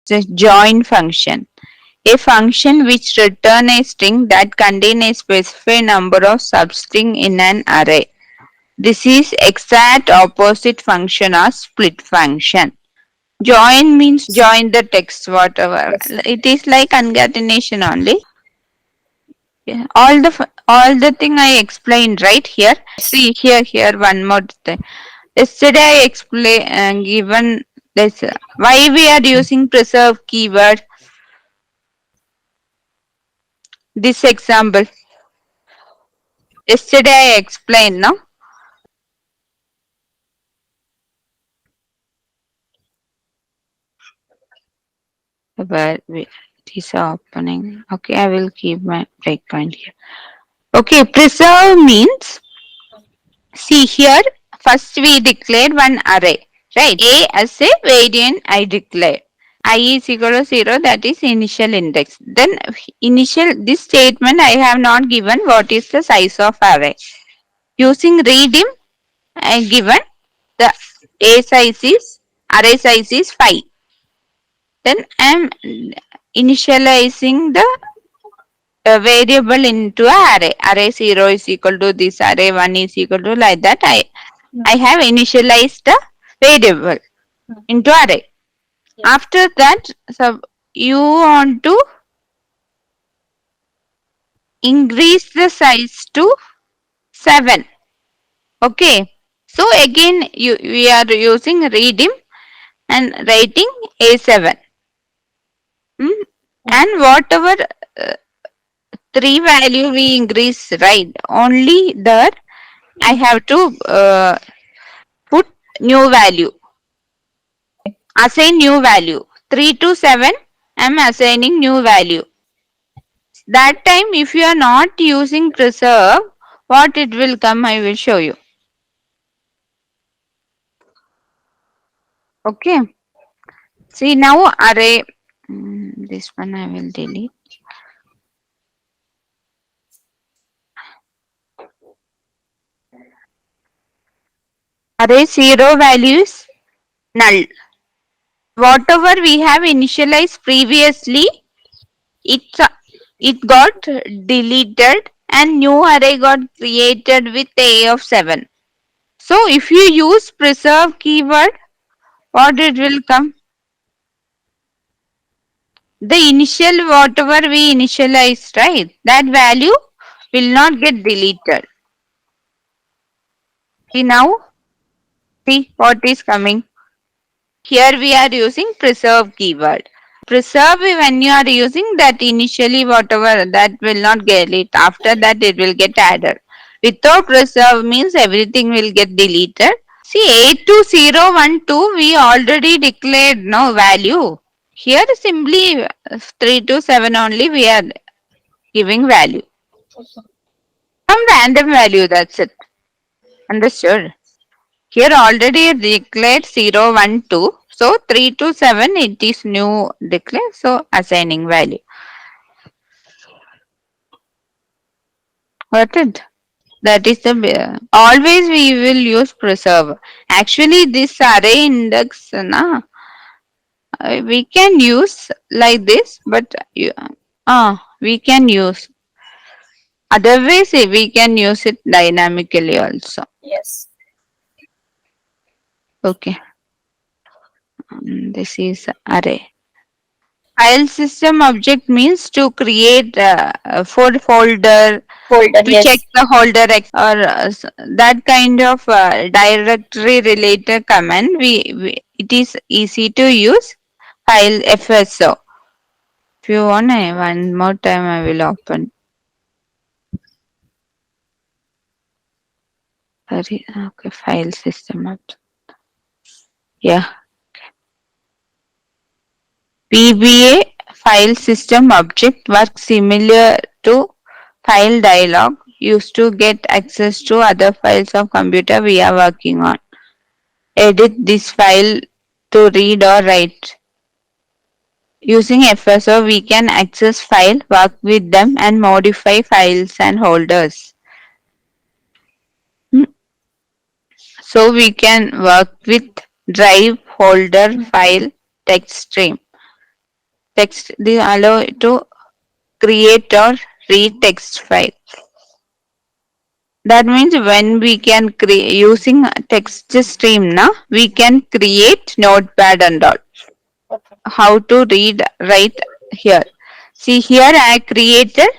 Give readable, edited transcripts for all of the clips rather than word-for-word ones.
the join function, a function which return a string that contain a specified number of substring in an array. This is exact opposite function of split function. Join means join the text, whatever. Yes. It is like concatenation only. Yeah. All the thing I explained right here. Yes. See here one more thing. Yesterday I explained given this why we are using preserve keyword. This example. Yesterday I explained, no? Where it is opening. Okay, I will keep my breakpoint here. Okay, preserve means, see here, first we declared one array, right? A as a variant I declared. I is equal to 0, that is initial index. Then initial, this statement I have not given what is the size of array. Using redeem, I given the A size is, array size is 5. Then I am initializing the variable into a array. Array 0 is equal to this, array 1 is equal to like that. I have initialized the variable into array. After that, so you want to increase the size to 7. Okay. So again, we are using redeem and writing A7. Hmm? And whatever uh, three value we increase, right? Only there I have to put new value, assign new value. 3 to 7, I am assigning new value. That time, if you are not using preserve, what it will come, I will show you. Okay. See now array, this one I will delete. Array 0 values null. Whatever we have initialized previously, it, it got deleted and new array got created with a of 7. So if you use preserve keyword, what it will come? The initial whatever we initialized, right? That value will not get deleted. See now, see what is coming. Here we are using preserve keyword. Preserve when you are using that initially whatever that will not get it. After that it will get added. Without preserve means everything will get deleted. See 82012 we already declared no value. Here simply 3 to 7 only we are giving value. Some random value, that's it. Understood? Here already declared 0, 1, 2. So 3 to 7 it is new declare. So assigning value. Got it? That is the always we will use preserve. Actually this array index we can use like this, but we can use otherwise we can use it dynamically also. Yes. Okay, this is array. File system object means to create for folder, Folder. to check Yes. the folder or that kind of directory related command. We it is easy to use file FSO. If you want, one more time I will open. Sorry, okay, file system object. Yeah, VBA file system object works similar to file dialog used to get access to other files of computer we are working on. Edit this file to read or write. Using FSO, we can access file, work with them, and modify files and holders. Hmm. So we can work with drive, folder, file, text stream. Text the allow to create or read text file. That means when we can create using text stream na, we can create notepad and all. Okay. How to read right here. See here I created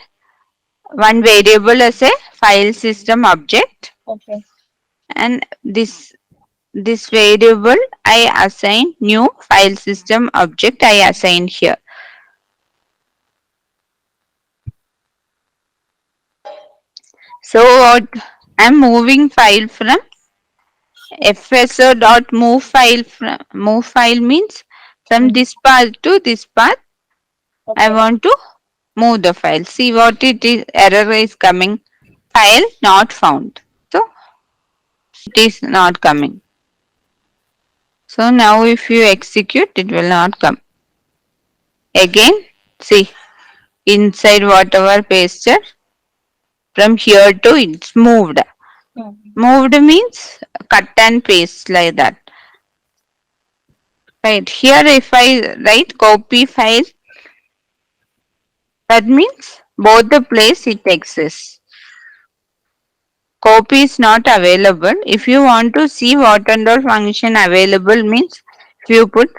one variable as a file system object, Okay. and this variable I assign new file system object I assign here. So what I'm moving file from fso dot move file from move file means from Mm. this path to this path I Okay. want to move the file. See what it is, error is coming. File not found. So it is not coming. So now if you execute it will not come. Again see inside whatever pasted from here to it's moved. Mm. Moved means cut and paste like that. Right here if I write copy file, that means both the place it exists. Copy is not available. If you want to see what and all function available means if you put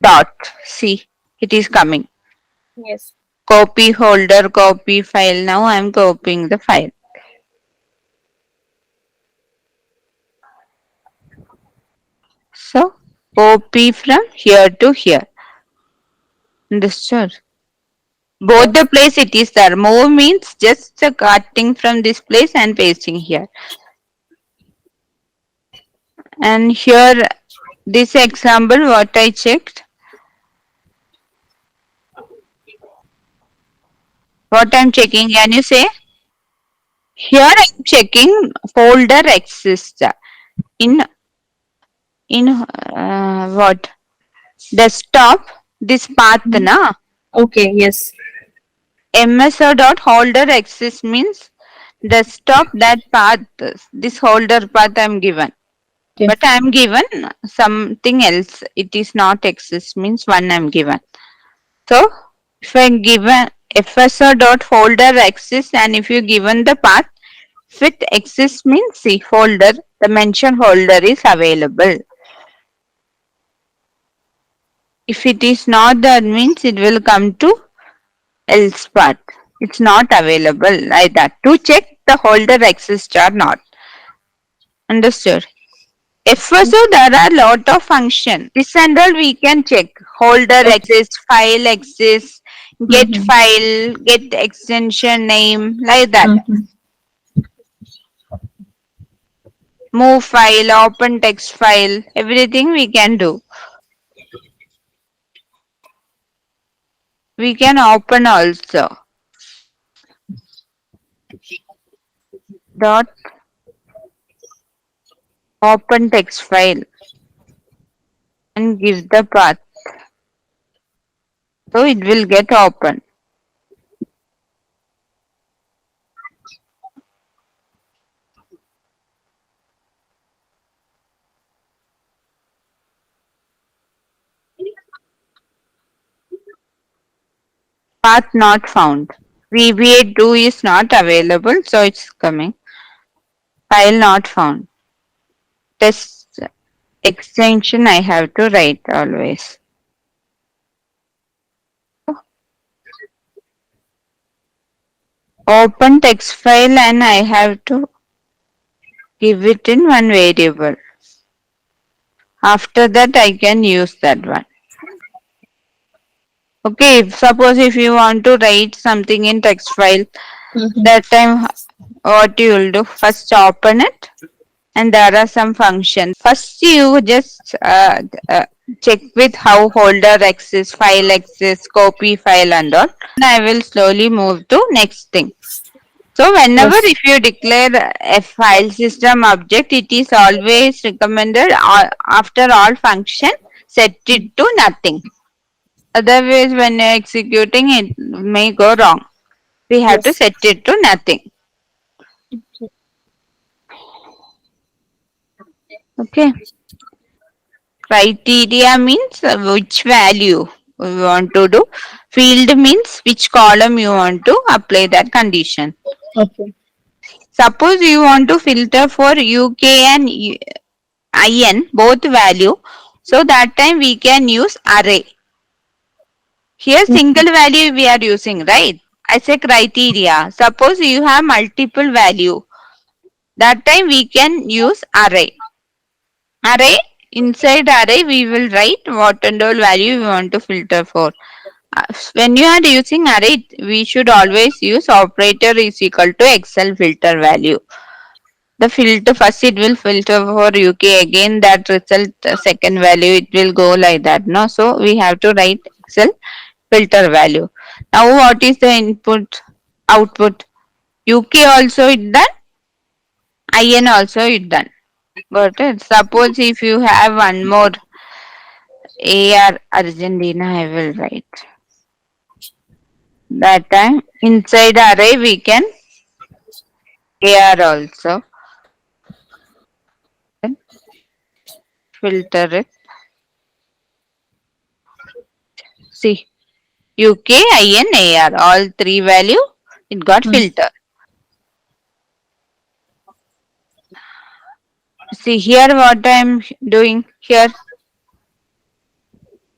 dot, see it is coming. Yes. Copy holder, copy file. Now I am copying the file. So copy from here to here. Understood? Both the Yes. place it is there. Move means just cutting from this place and pasting here. And here this example what I checked, what I'm checking, can you say? Here I'm checking folder exists in what desktop this path Mm. na Okay. Yes. mso dot holder exists means desktop that path, this holder path I'm given, Okay. but I'm given something else, it is not exist means one I'm given. So if I given fso dot folder exists and if you given the path, if it exists means see folder, the mentioned folder is available. If it is not, that means it will come to else part. It's not available like that. To check the holder exists or not. Understood? If also there are lot of function. This and all we can check. Holder Okay. exists, file exists, get Mm-hmm. file, get extension name, like that. Mm-hmm. Move file, open text file, everything we can do. We can open also. Dot open text file and give the path. So it will get open. Path not found. VBA 2 is not available, so it's coming. File not found. Test extension I have to write always. Open text file and I have to give it in one variable. After that I can use that one. Okay, suppose if you want to write something in text file, Mm-hmm. that time what you will do? First open it and there are some functions. First you just check with how holder exists, file exists, copy file and all. I will slowly move to next thing. So whenever Yes. if you declare a file system object, it is always recommended after all function set it to nothing. Otherwise when you're executing it may go wrong. We have to Yes. set it to nothing. Okay. Criteria means which value. you want to do. Field means which column you want to apply that condition. Okay. Suppose you want to filter for UK and IN both value. So that time we can use array. Here single value we are using, right? As a criteria. Suppose you have multiple value. That time we can use array. Array, inside array we will write what and all value we want to filter for. When you are using array, we should always use operator is equal to Excel filter value. The filter first it will filter for UK, again that result second value it will go like that. No, so we have to write Excel filter value. Now what is the input output? UK also it done, IN also it done. Got it? Suppose if you have one more AR Argentina, I will write. That time inside array we can AR also. Then filter it. See UK, IN, AR, all three value it got Mm. filter. See here what I am doing here.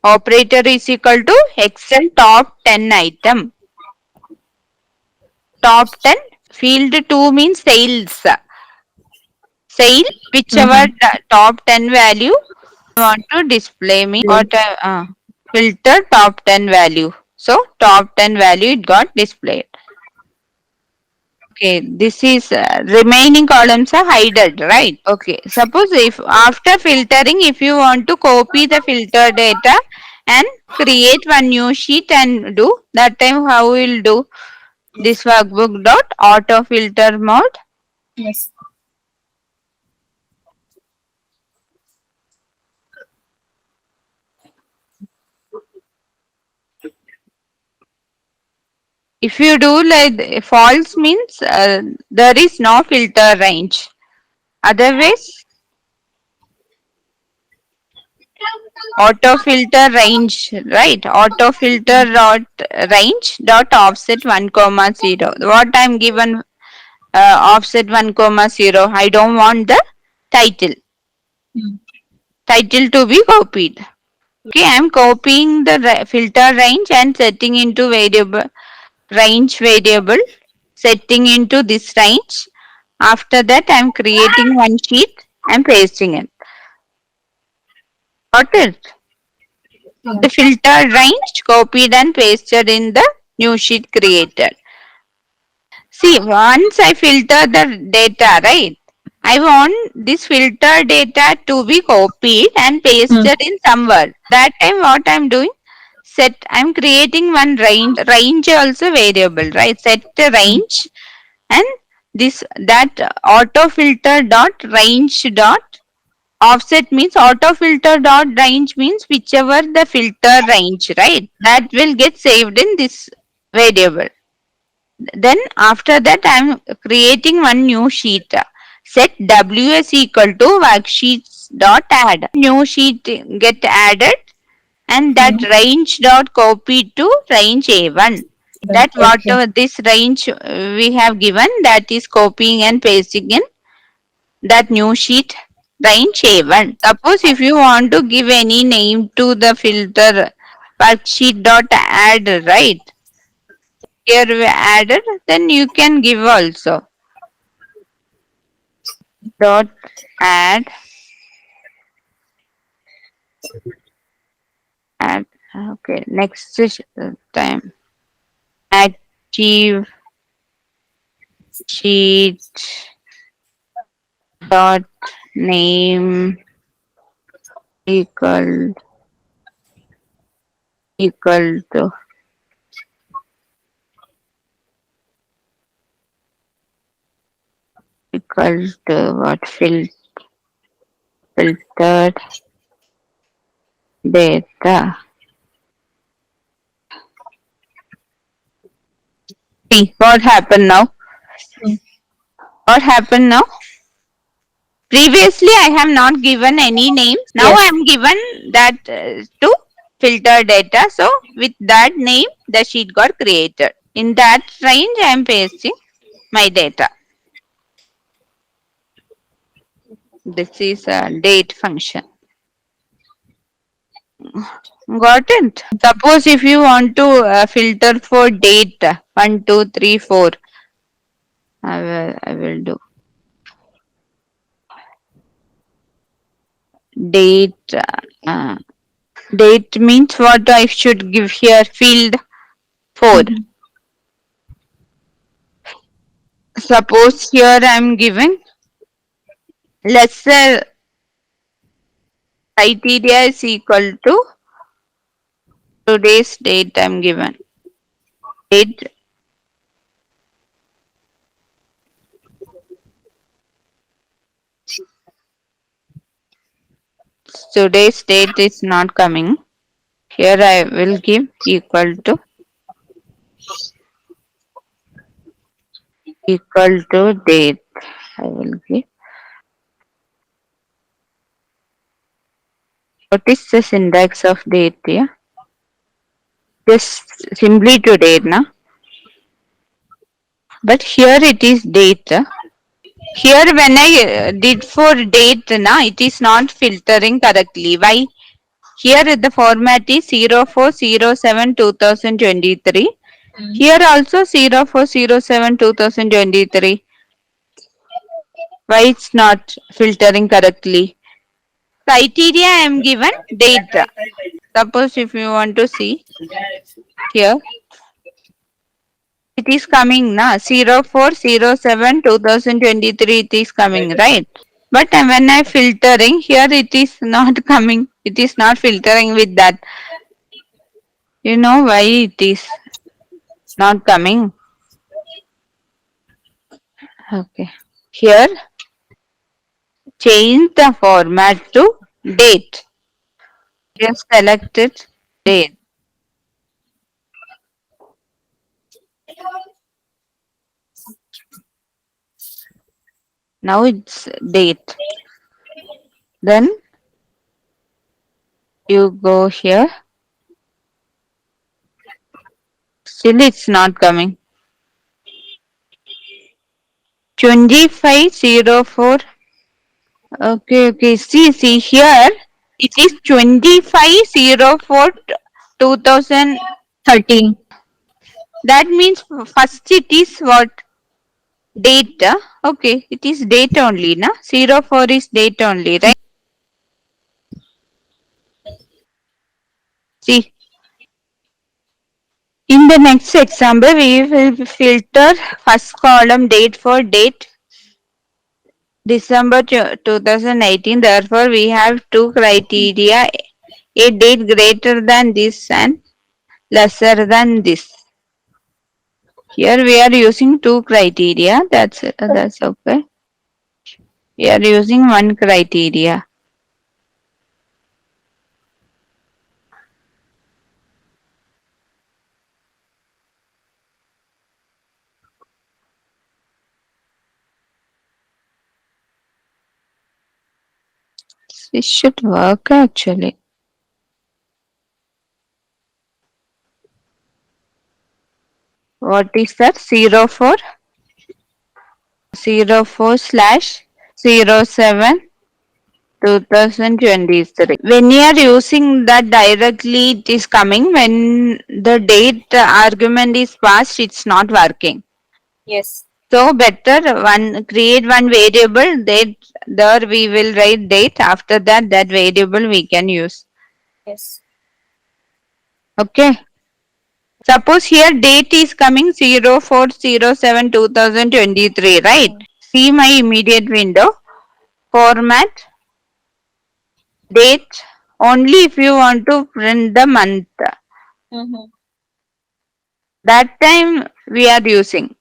Operator is equal to Excel top 10 item. Top 10 field 2 means sales. Sale whichever Mm-hmm. top 10 value want to display me what filter top 10 value. So top 10 value it got displayed. Okay, this is remaining columns are hidden, right? Okay, suppose if after filtering, if you want to copy the filter data and create one new sheet and do that time, how will do this workbook dot auto filter mode. Yes. If you do like false means there is no filter range. Otherwise, auto filter range, right? Auto filter dot range dot offset 1 comma 0. What I'm given offset 1 comma 0. I don't want the title. Mm. Title to be copied. Okay, I'm copying the filter range and setting into variable range variable. Setting into this range. After that, I'm creating one sheet and pasting it. Got it? Yeah. The filtered range copied and pasted in the new sheet created. See, once I filter the data, right? I want this filter data to be copied and Mm. pasted in somewhere. That time what I'm doing? I'm creating one range also variable, right? Set a Mm. range and this that auto filter dot range dot offset means auto filter dot range means whichever the filter range, right? That will get saved in this variable. Then after that I'm creating one new sheet. Set ws equal to worksheets dot add. New sheet get added and that Mm. range dot copy to range A1. Right. That Okay. whatever this range we have given that is copying and pasting in that new sheet range A1. Suppose if you want to give any name to the filter worksheet dot add, right? Here we added, then you can give also dot add add. Okay, next time active sheet dot name equal equal to equal to what filtered data. See what happened now? Mm. What happened now? Previously, I have not given any names. Now I Yes. am given that too. filter data. So with that name, the sheet got created. In that range, I am pasting my data. This is a date function. Got it? Suppose if you want to filter for date 1, 2, 3, 4, I will do date. Uh, Date means what I should give here field 4. Mm-hmm. Suppose here I am giving, let's say criteria is equal to today's date I am given. Date, today's date is not coming. Here I will give equal to date. I will give. What is the syntax of date here? Just simply to date, na? But here it is date. Here when I did for date, na, it is not filtering correctly. Why? Here the format is 0407-2023. Here also 0407-2023. Why it's not filtering correctly? Criteria I am given date. Suppose if you want to see here, it is coming na 0407-2023 it is coming, right? But when I filtering here it is not coming. It is not filtering with that. You know why it is not coming? Okay. Here change the format to date. Just select it date. Now it's date. Then you go here. Still it's not coming. 2504. Okay, okay. See here. It is 2504 2000. 13. That means first it is what? Date. Okay, it is date only, na? 04 is date only, right? See, in the next example, we will filter first column date for date December 2018. Therefore, we have two criteria: a date greater than this and lesser than this. Here we are using two criteria. That's okay. We are using one criteria. This should work actually. What is that? 04 04 slash 07 2023. When you are using that directly, it is coming. When the date argument is passed, it's not working. Yes. So better one create one variable date. There we will write date. After that, that variable we can use. Yes. Okay. Suppose here date is coming 0407-2023, right? See my immediate window. Format date only if you want to print the month. Mm-hmm. That time we are using.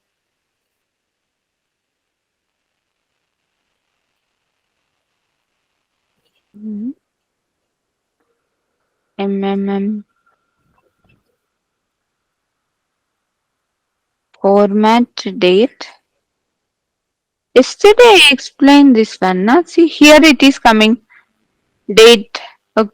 MMM format date. Yesterday I explained this one. Now see here it is coming. Date